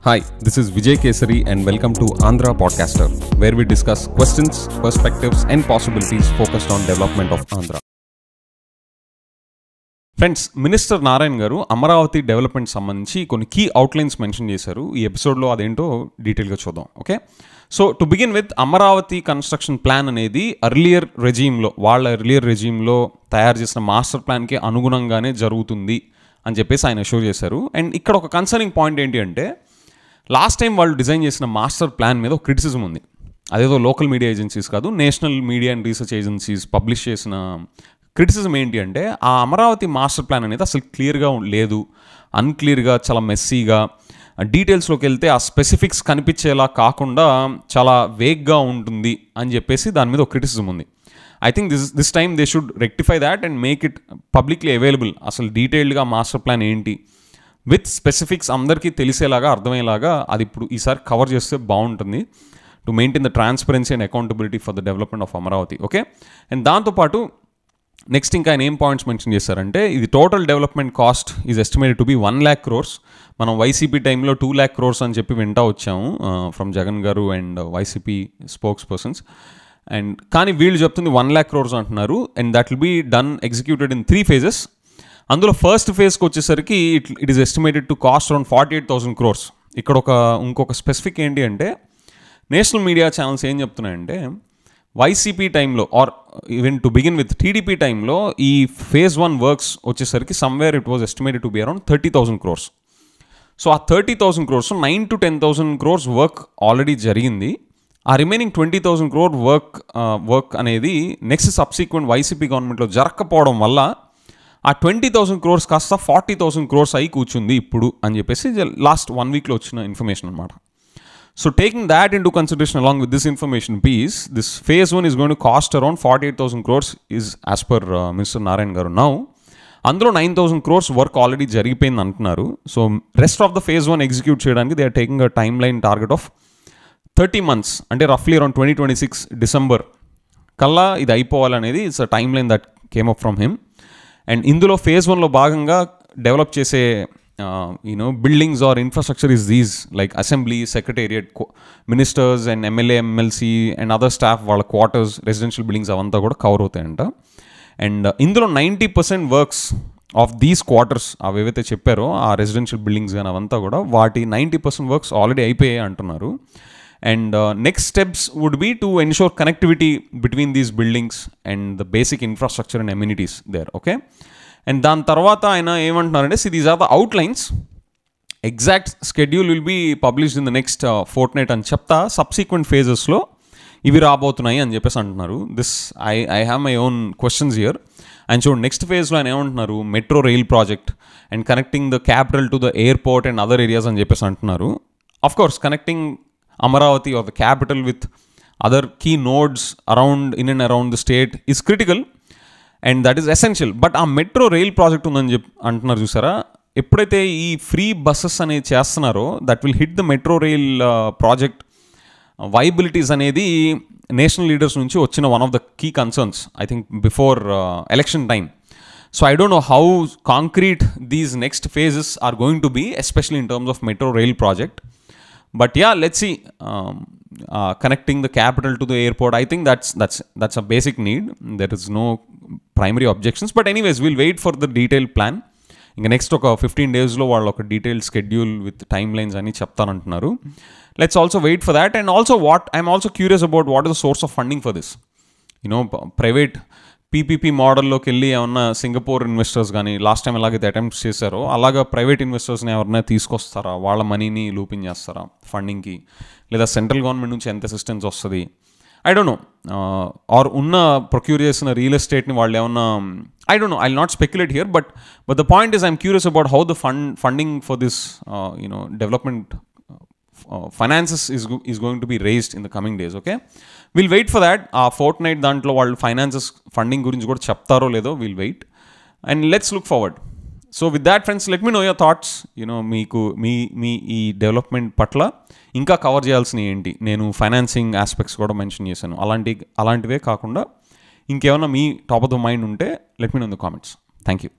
Hi, this is Vijay Kesari and welcome to Andhra Podcaster, where we discuss questions, perspectives and possibilities focused on development of Andhra. Friends, minister Narayana గారు Amaravati development సంబంధించి కొన్ని key outlines mention చేశారు. ఈ ఎపిసోడ్లో అదేంటో డీటెయిల్గా చూద్దాం. Okay, so to begin with, Amaravati construction plan అనేది వాళ్ళ ఎర్లియర్ రెజీమ్లో తయారు చేసిన మాస్టర్ ప్లాన్కి అనుగుణంగానే జరుగుతుంది అని చెప్పేసి ఆయన అష్యూర్ చేశారు. అండ్ ఇక్కడ ఒక కన్సర్నింగ్ పాయింట్ ఏంటి అంటే, లాస్ట్ టైం వాళ్ళు డిజైన్ చేసిన మాస్టర్ ప్లాన్ మీద ఒక క్రిటిసిజం ఉంది. అదేదో లోకల్ మీడియా ఏజెన్సీస్ కాదు, national media and research agencies publish చేసిన క్రిటిసిజం ఏంటి అంటే, ఆ అమరావతి మాస్టర్ ప్లాన్ అనేది అసలు క్లియర్గా లేదు, అన్క్లియర్గా, చాలా మెస్సీగా, డీటెయిల్స్లోకి వెళ్తే ఆ స్పెసిఫిక్స్ కనిపించేలా కాకుండా చాలా వేగ్గా ఉంటుంది అని చెప్పేసి దాని మీద ఒక క్రిటిసిజం ఉంది. I think this time they should rectify that and make it publicly available. అసలు డీటెయిల్డ్గా మాస్టర్ ప్లాన్ ఏంటి విత్ స్పెసిఫిక్స్ అందరికీ తెలిసేలాగా, అర్థమయ్యేలాగా అది ఇప్పుడు ఈసారి కవర్ చేస్తే బాగుంటుంది, to maintain the transparency and accountability for the development of Amaravati. Okay, and దాంతోపాటు నెక్స్ట్ ఇంకా ఆయన ఏం పాయింట్స్ మెన్షన్ చేశారంటే, ఇది total development cost is estimated to B 1 lakh crores. మనం వైసీపీ టైంలో 2 lakh crores అని చెప్పి వింటా వచ్చాము from Jagan garu and YCP spokespersons. And కానీ వీళ్ళు చెప్తుంది 1 lakh crores అంటున్నారు. And that will be done executed in 3 phases. అందులో ఫస్ట్ ఫేజ్కి వచ్చేసరికి it is estimated to cost around 48,000 crores. ఇక్కడ ఇంకొక స్పెసిఫిక్ ఏంటి అంటే, నేషనల్ మీడియా ఛానల్స్ ఏం చెప్తున్నాయంటే, వైసీపీ టైంలో or even to begin with TDP టైంలో ఈ phase 1 వర్క్స్ వచ్చేసరికి somewhere it was estimated to be around 30,000 crores. So ఆ 30,000 crores 9 to 10,000 crores work already జరిగింది. ఆ రిమైనింగ్ 20,000 crore వర్క్ అనేది నెక్స్ట్ సబ్సిక్వెంట్ వైసీపీ గవర్నమెంట్లో జరగకపోవడం వల్ల ఆ 20,000 crores కాస్త 40,000 crores అయి కూర్చుంది ఇప్పుడు అని చెప్పేసి లాస్ట్ 1 weekలో వచ్చిన ఇన్ఫర్మేషన్ అనమాట. So taking that into consideration along with this information piece, this phase 1 is going to cost around 48,000 crores is as per minister Narayana గారు. నౌ అందులో 9,000 crores వర్క్ ఆల్రెడీ జరిగిపోయింది అంటున్నారు. So rest of the phase 1 execute చేయడానికి they are taking a timeline target of 30 months, అంటే రఫ్లీ around 2026 December కల్లా ఇది అయిపోవాలనేది it's a timeline that came up from him. And ఇందులో phase 1లో భాగంగా డెవలప్ చేసే buildings or infrastructure is these like assembly, secretariat, ministers and MLA, MLC and other staff వాళ్ళ క్వార్టర్స్, రెసిడెన్షియల్ బిల్డింగ్స్ అవంతా కూడా కవర్ అవుతాయంట. అండ్ ఇందులో 90% works of these quarters అవి ఏవైతే చెప్పారో ఆ రెసిడెన్షియల్ బిల్డింగ్స్ కానీ అవంతా కూడా వాటి 90% వర్క్స్ ఆల్రెడీ అయిపోయాయి అంటున్నారు. And next steps would be to ensure connectivity between these buildings and the basic infrastructure and amenities there. Okay, and dan tarvata aina emantunarante, see these are the outlines, exact schedule will be published in the next fortnight అని చెప్తా subsequent phases లో ఇవి రాబోతున్నాయి అని చెప్పేసి అంటున్నారు. This I have my own questions here. And చూడండి, next ఫేజ్లో ఆయన ఏమంటున్నారు, metro rail project and connecting the capital to the airport and other areas అని చెప్పేసి అంటున్నారు. Of course connecting Amaravati or the capital with other key nodes in and around the state is critical and that is essential. But ఆ metro rail project ఉందని అంటున్నారు చూసారా, ఎప్పుడైతే ఈ free buses అనేది చేస్తున్నారో that will hit the metro rail project viabilities అనేది national leaders నుంచి వచ్చిన one of the key concerns I think before election time. So I don't know how concrete these next phases are going to be, especially in terms of metro rail project. But yeah, let's see. Connecting the capital to the airport, I think that's a basic need. There is no primary objections. But anyways, we'll wait for the detailed plan. ఇంకా next ఒక 15 daysలో వాళ్ళు ఒక detailed schedule with timelines అని చెప్తానంటున్నారు. Let's also wait for that. And also I'm also curious about what is the source of funding for this. Private PPP మోడల్లోకి వెళ్ళి ఏమన్నా సింగపూర్ ఇన్వెస్టర్స్ కానీ లాస్ట్ టైం ఎలాగైతే అటెంప్ట్స్ చేశారో అలాగా ప్రైవేట్ ఇన్వెస్టర్స్ని ఎవరైనా తీసుకొస్తారా, వాళ్ళ మనీని లూపిన్ చేస్తారా ఫండింగ్కి, లేదా సెంట్రల్ గవర్నమెంట్ నుంచి ఎంత అసిస్టెన్స్ వస్తుంది, ఐ డోంట్ నో. ఆర్ ఉన్న ప్రొక్యూర్ చేసిన రియల్ ఎస్టేట్ని వాళ్ళు ఏమన్నా, I don't know, I will not speculate here. But the point is I'm curious about how the funding for this development finances is going to be raised in the coming days. Okay, we'll wait for that. Fortnight దాంట్లో వాళ్ళు finances funding గురించి కూడా చెప్తారో లేదో, we'll wait and let's look forward. So with that friends, let me know your thoughts. మీకు మీ ఈ development పట్ల ఇంకా కవర్ చేయాల్సినవి ఏంటి. నేను ఫైనాన్సింగ్ ఆస్పెక్ట్స్ కూడా మెన్షన్ చేశాను. అలాంటివే కాకుండా ఇంకేమైనా మీ టాప్ ఆఫ్ ద మైండ్ ఉంటే let me know in the comments. Thank you.